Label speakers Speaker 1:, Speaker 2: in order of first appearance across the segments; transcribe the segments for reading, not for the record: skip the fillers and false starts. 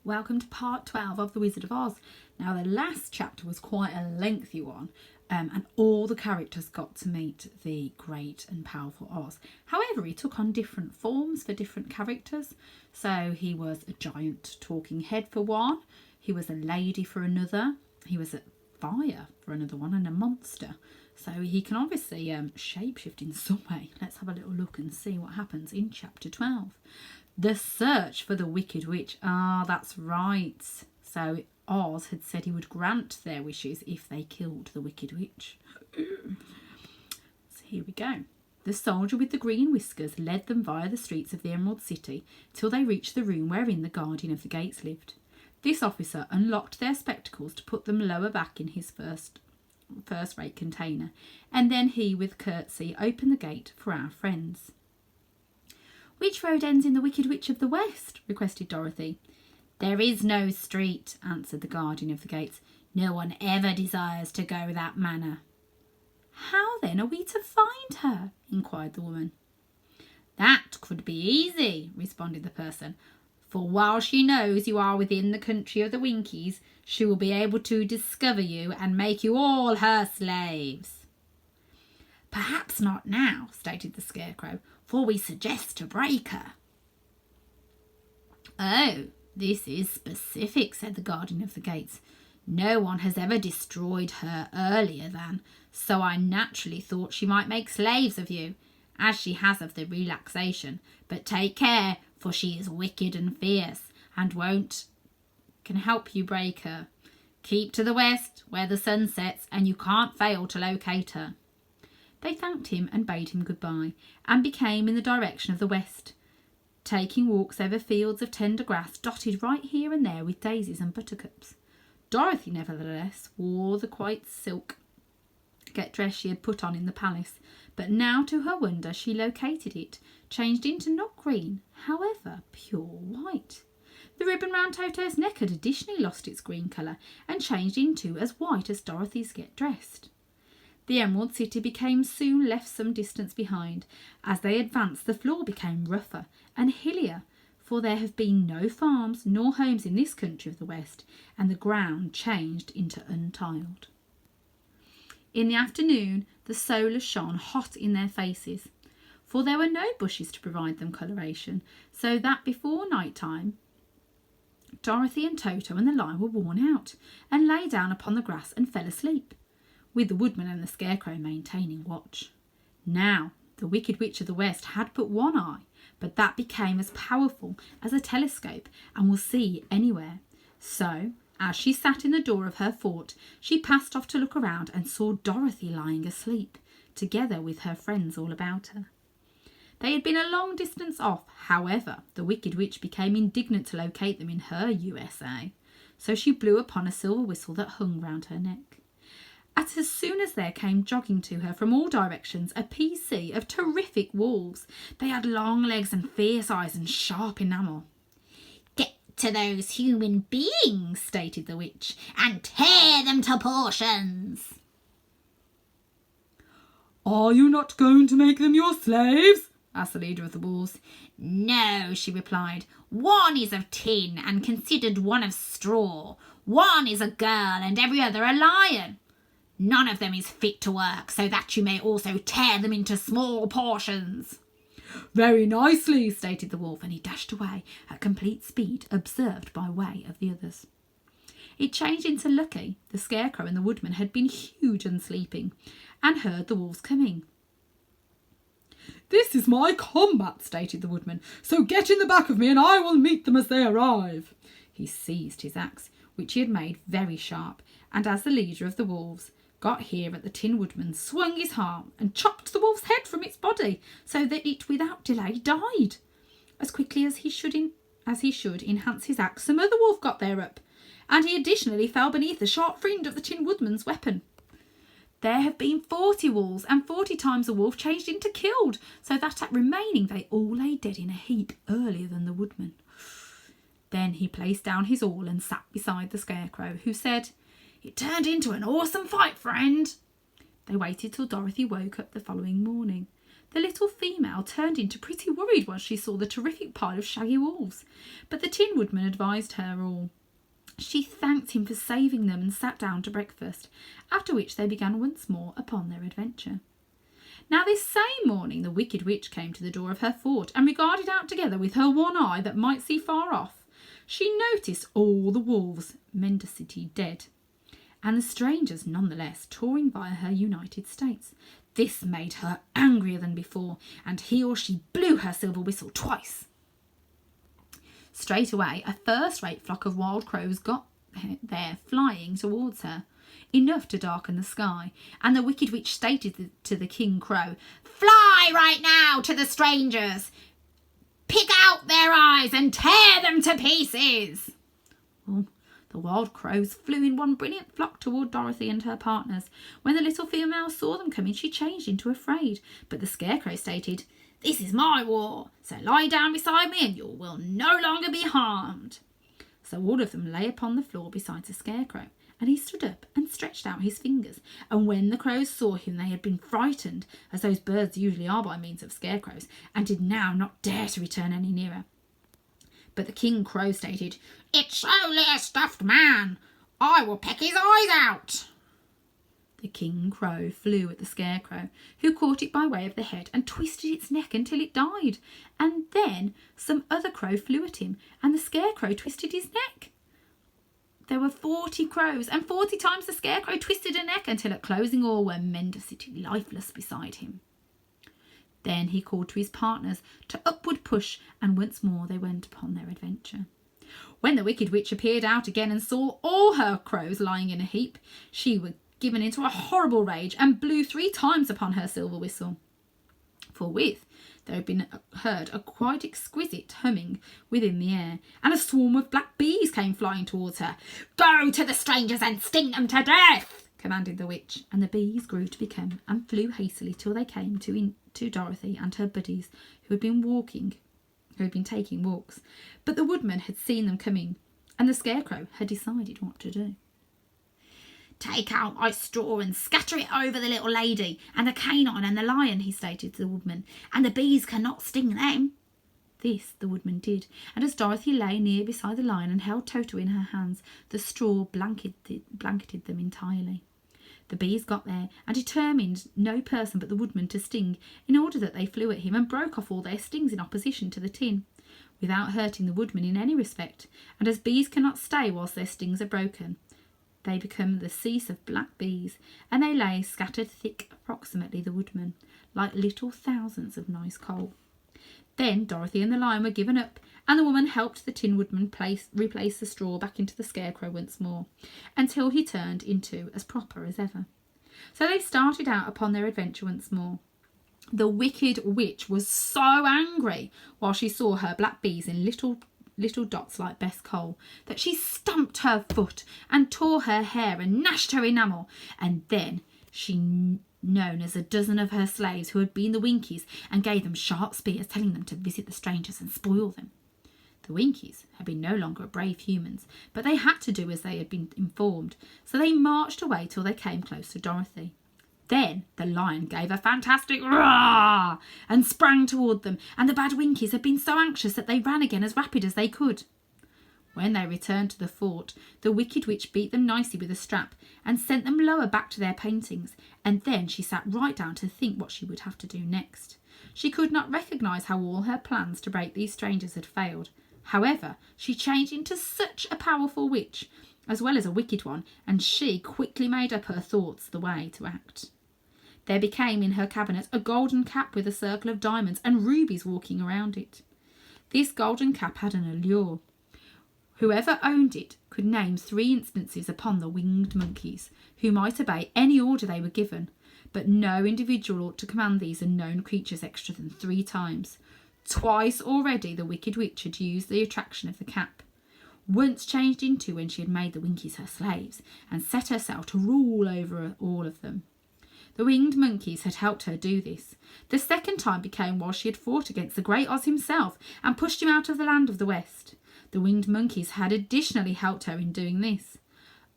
Speaker 1: welcome to part 12 of The Wizard of Oz. Now the last chapter was quite a lengthy one, and all the characters got to meet the great and powerful Oz. However, he took on different forms for different characters. So he was a giant talking head for one, he was a lady for another, he was a fire for another one, and a monster. So he can obviously shapeshift in some way. Let's have a little look and see what happens in chapter 12. The search for the Wicked Witch. Ah, that's right. So Oz had said he would grant their wishes if they killed the Wicked Witch. So here we go. The soldier with the green whiskers led them via the streets of the Emerald City till they reached the room wherein the guardian of the gates lived. This officer unlocked their spectacles to put them lower back in his first-rate container, and then he, with curtsy, opened the gate for our friends. "Which road ends in the Wicked Witch of the West?" requested Dorothy. "There is no street," answered the guardian of the gates. "No one ever desires to go that manner." "How then are we to find her?" inquired the woman. "That could be easy," responded the person, "for while she knows you are within the country of the Winkies, she will be able to discover you and make you all her slaves." "Perhaps not now," stated the Scarecrow, "for we suggest to break her." "Oh, this is specific," said the guardian of the gates. "No one has ever destroyed her earlier than, so I naturally thought she might make slaves of you, as she has of the relaxation. But take care, for she is wicked and fierce, and can help you break her. Keep to the west, where the sun sets, and you can't fail to locate her." They thanked him and bade him goodbye, and became in the direction of the west, taking walks over fields of tender grass dotted right here and there with daisies and buttercups. Dorothy, nevertheless, wore the white silk get-dress she had put on in the palace, but now, to her wonder, she located it, changed into not green, however, pure white. The ribbon round Toto's neck had additionally lost its green colour and changed into as white as Dorothy's get-dressed. The Emerald City became soon left some distance behind. As they advanced, the floor became rougher and hillier, for there have been no farms nor homes in this country of the West, and the ground changed into untiled. In the afternoon, the solar shone hot in their faces, for there were no bushes to provide them coloration, so that before night-time, Dorothy and Toto and the Lion were worn out, and lay down upon the grass and fell asleep, with the Woodman and the Scarecrow maintaining watch. Now, the Wicked Witch of the West had but one eye, but that became as powerful as a telescope and will see anywhere. So, as she sat in the door of her fort, she passed off to look around and saw Dorothy lying asleep, together with her friends all about her. They had been a long distance off. However, the Wicked Witch became indignant to locate them in her USA, so she blew upon a silver whistle that hung round her neck. As soon as there came jogging to her from all directions a PC of terrific wolves. They had long legs and fierce eyes and sharp enamel. "Get to those human beings," stated the witch, "and tear them to portions."
Speaker 2: "Are you not going to make them your slaves?" asked the leader of the wolves.
Speaker 1: "No," she replied. "One is of tin and considered one of straw. One is a girl and every other a lion. None of them is fit to work, so that you may also tear them into small portions."
Speaker 2: "Very nicely,"
Speaker 1: stated the wolf, and he dashed away at complete speed, observed by way of the others. It changed into Lucky. The Scarecrow and the Woodman had been huge and sleeping, and heard the wolves coming.
Speaker 2: "This is my combat," stated the Woodman, "so get in the back of me and I will meet them as they arrive."
Speaker 1: He seized his axe, which he had made very sharp, and as the leader of the wolves got here at the Tin Woodman, swung his arm and chopped the wolf's head from its body, so that it without delay died. As quickly as he should enhance his axe, some other wolf got thereup, and he additionally fell beneath the sharp friend of the Tin Woodman's weapon. There have been 40 wolves, and 40 times a wolf changed into killed, so that at remaining they all lay dead in a heap earlier than the Woodman. Then he placed down his awl and sat beside the Scarecrow, who said, "It turned into an awesome fight, friend." They waited till Dorothy woke up the following morning. The little female turned into pretty worried once she saw the terrific pile of shaggy wolves, but the Tin Woodman advised her all. She thanked him for saving them and sat down to breakfast, after which they began once more upon their adventure. Now this same morning the Wicked Witch came to the door of her fort and regarded out together with her one eye that might see far off. She noticed all the wolves, Mendacity, dead, and the strangers nonetheless touring via her United States. This made her angrier than before, and he or she blew her silver whistle twice. Straight away, a first-rate flock of wild crows got there, flying towards her, enough to darken the sky, and the Wicked Witch stated to the King Crow, "Fly right now to the strangers! Pick out their eyes and tear them to pieces!" Well, the wild crows flew in one brilliant flock toward Dorothy and her partners. When the little female saw them coming, she changed into afraid, but the Scarecrow stated, "This is my war, so lie down beside me and you will no longer be harmed." So all of them lay upon the floor beside the Scarecrow, and he stood up and stretched out his fingers, and when the crows saw him they had been frightened, as those birds usually are by means of scarecrows, and did now not dare to return any nearer. But the King Crow stated, "It's only a stuffed man. I will peck his eyes out." The King Crow flew at the Scarecrow, who caught it by way of the head and twisted its neck until it died. And then some other crow flew at him, and the Scarecrow twisted his neck. There were 40 crows, and 40 times the Scarecrow twisted a neck until at closing all were Mendacity lifeless beside him. Then he called to his partners to upward push, and once more they went upon their adventure. When the Wicked Witch appeared out again and saw all her crows lying in a heap, she was given into a horrible rage and blew 3 times upon her silver whistle. Forthwith there had been heard a quite exquisite humming within the air, and a swarm of black bees came flying towards her. "Go to the strangers and sting them to death," commanded the witch, and the bees grew to become and flew hastily till they came to Dorothy and her buddies, who had been taking walks. But the woodman had seen them coming, and the Scarecrow had decided what to do. "Take out my straw and scatter it over the little lady and the canine and the lion," he stated to the woodman, "and the bees cannot sting them." This the woodman did, and as Dorothy lay near beside the lion and held Toto in her hands, the straw blanketed them entirely. The bees got there and determined no person but the woodman to sting, in order that they flew at him and broke off all their stings in opposition to the tin, without hurting the woodman in any respect. And as bees cannot stay whilst their stings are broken, they become the cease of black bees, and they lay scattered thick approximately the woodman, like little thousands of nice coal. Then Dorothy and the lion were given up, and the woman helped the Tin Woodman replace the straw back into the Scarecrow once more, until he turned into as proper as ever. So they started out upon their adventure once more. The Wicked Witch was so angry while she saw her black bees in little dots like best coal, that she stamped her foot and tore her hair and gnashed her enamel, and then she known as a dozen of her slaves who had been the Winkies, and gave them sharp spears, telling them to visit the strangers and spoil them. The Winkies had been no longer brave humans, but they had to do as they had been informed, so they marched away till they came close to Dorothy. Then the lion gave a fantastic roar and sprang toward them, and the bad Winkies had been so anxious that they ran again as rapid as they could. When they returned to the fort, the Wicked Witch beat them nicely with a strap and sent them lower back to their paintings, and then she sat right down to think what she would have to do next. She could not recognise how all her plans to break these strangers had failed. However, she changed into such a powerful witch, as well as a wicked one, and she quickly made up her thoughts the way to act. There became in her cabinet a golden cap with a circle of diamonds and rubies walking around it. This golden cap had an allure. Whoever owned it could name 3 instances upon the winged monkeys, who might obey any order they were given, but no individual ought to command these unknown creatures extra than 3 times. Twice already the Wicked Witch had used the attraction of the cap. Once changed into when she had made the Winkies her slaves, and set herself to rule over all of them. The winged monkeys had helped her do this. The second time became while she had fought against the great Oz himself and pushed him out of the land of the West. The winged monkeys had additionally helped her in doing this.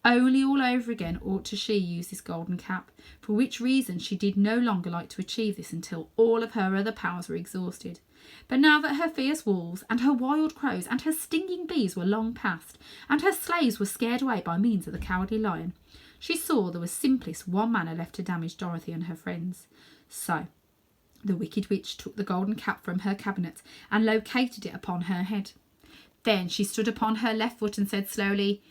Speaker 1: Only all over again ought to she use this golden cap, for which reason she did no longer like to achieve this until all of her other powers were exhausted. But now that her fierce wolves and her wild crows and her stinging bees were long past, and her slaves were scared away by means of the cowardly lion, she saw there was simplest one manner left to damage Dorothy and her friends. So the Wicked Witch took the golden cap from her cabinet and located it upon her head. Then she stood upon her left foot and said slowly,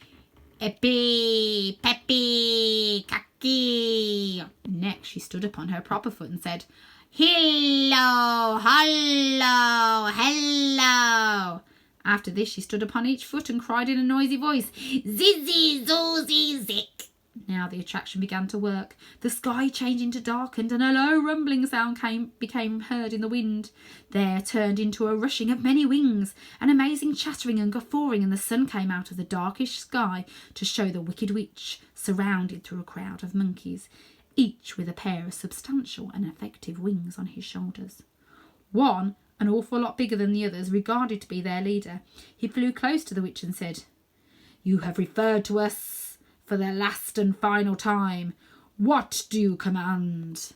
Speaker 1: "Epi, peppy, kaki." Next she stood upon her proper foot and said, "Hillo, hollo, hello." After this she stood upon each foot and cried in a noisy voice, "Zizzy, zoozy, zick." Now the attraction began to work. The sky changed into darkened, and a low rumbling sound became heard in the wind. There turned into a rushing of many wings, an amazing chattering and guffawing, and the sun came out of the darkish sky to show the Wicked Witch surrounded through a crowd of monkeys, each with a pair of substantial and effective wings on his shoulders. One, an awful lot bigger than the others, regarded to be their leader. He flew close to the witch and said, "You have referred to us for the last and final time. What do you command?"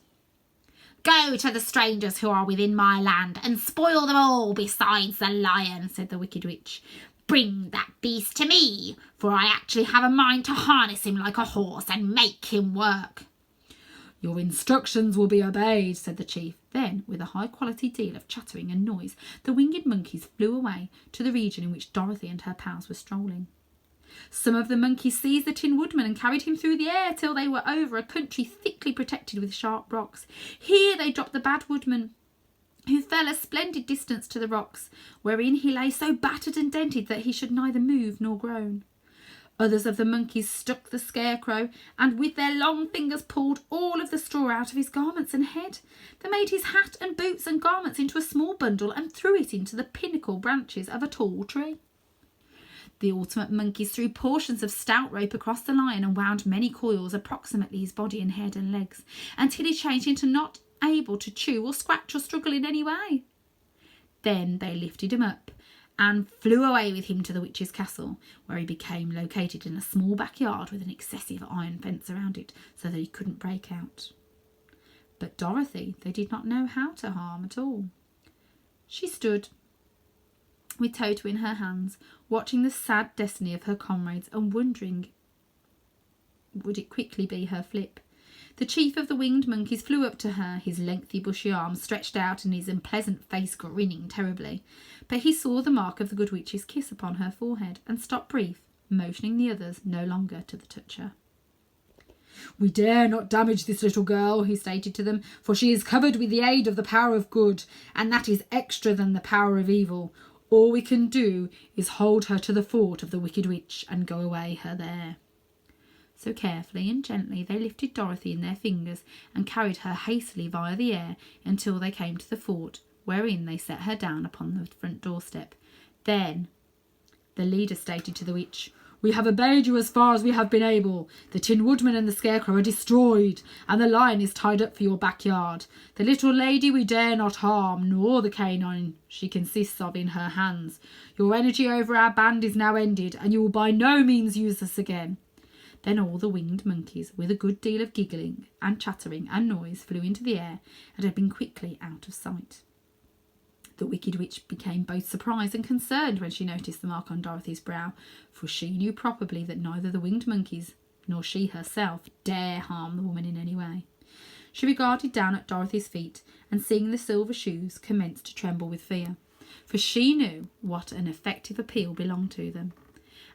Speaker 1: "Go to the strangers who are within my land and spoil them all besides the lion," said the Wicked Witch. "Bring that beast to me, for I actually have a mind to harness him like a horse and make him work." "Your instructions will be obeyed," said the chief. Then, with a high-quality deal of chattering and noise, the winged monkeys flew away to the region in which Dorothy and her pals were strolling. Some of the monkeys seized the Tin Woodman and carried him through the air till they were over a country thickly protected with sharp rocks. Here they dropped the bad Woodman, who fell a splendid distance to the rocks, wherein he lay so battered and dented that he should neither move nor groan. Others of the monkeys struck the Scarecrow, and with their long fingers pulled all of the straw out of his garments and head. They made his hat and boots and garments into a small bundle and threw it into the pinnacle branches of a tall tree. The ultimate monkeys threw portions of stout rope across the lion and wound many coils approximately his body and head and legs, until he changed into not able to chew or scratch or struggle in any way. Then they lifted him up and flew away with him to the witch's castle, where he became located in a small backyard with an excessive iron fence around it so that he couldn't break out. But Dorothy they did not know how to harm at all. She stood with Toto in her hands, watching the sad destiny of her comrades and wondering would it quickly be her flip. The chief of the winged monkeys flew up to her, his lengthy bushy arms stretched out and his unpleasant face grinning terribly. But he saw the mark of the good witch's kiss upon her forehead and stopped brief, motioning the others no longer to touch her. "We dare not damage this little girl," he stated to them, "for she is covered with the aid of the power of good, and that is extra than the power of evil. All we can do is hold her to the fort of the Wicked Witch and go away her there." So carefully and gently they lifted Dorothy in their fingers and carried her hastily via the air until they came to the fort, wherein they set her down upon the front doorstep. Then the leader stated to the witch, "We have obeyed you as far as we have been able. The Tin Woodman and the Scarecrow are destroyed, and the lion is tied up for your backyard. The little lady we dare not harm, nor the canine she consists of in her hands. Your energy over our band is now ended, and you will by no means use us again." Then all the winged monkeys, with a good deal of giggling and chattering and noise, flew into the air and had been quickly out of sight. The Wicked Witch became both surprised and concerned when she noticed the mark on Dorothy's brow, for she knew probably that neither the winged monkeys nor she herself dare harm the woman in any way. She regarded down at Dorothy's feet, and seeing the silver shoes, commenced to tremble with fear, for she knew what an effective appeal belonged to them.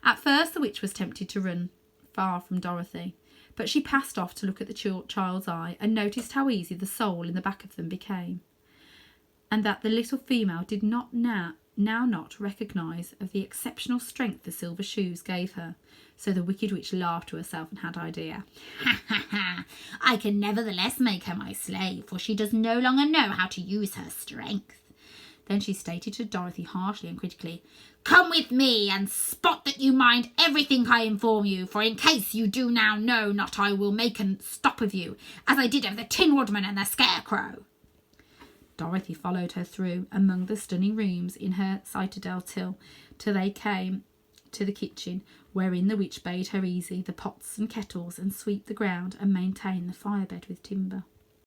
Speaker 1: At first the witch was tempted to run far from Dorothy, but she passed off to look at the child's eye and noticed how easy the soul in the back of them became, and that the little female did not now not recognise of the exceptional strength the silver shoes gave her. So the Wicked Witch laughed to herself and had an idea. "Ha ha ha! I can nevertheless make her my slave, for she does no longer know how to use her strength." Then she stated to Dorothy harshly and critically, "Come with me, and spot that you mind everything I inform you, for in case you do now know not, I will make a stop of you, as I did of the Tin Woodman and the Scarecrow." Dorothy followed her through among the stunning rooms in her citadel till they came to the kitchen, wherein the witch bade her easy the pots and kettles, and sweep the ground, and maintain the firebed with timber.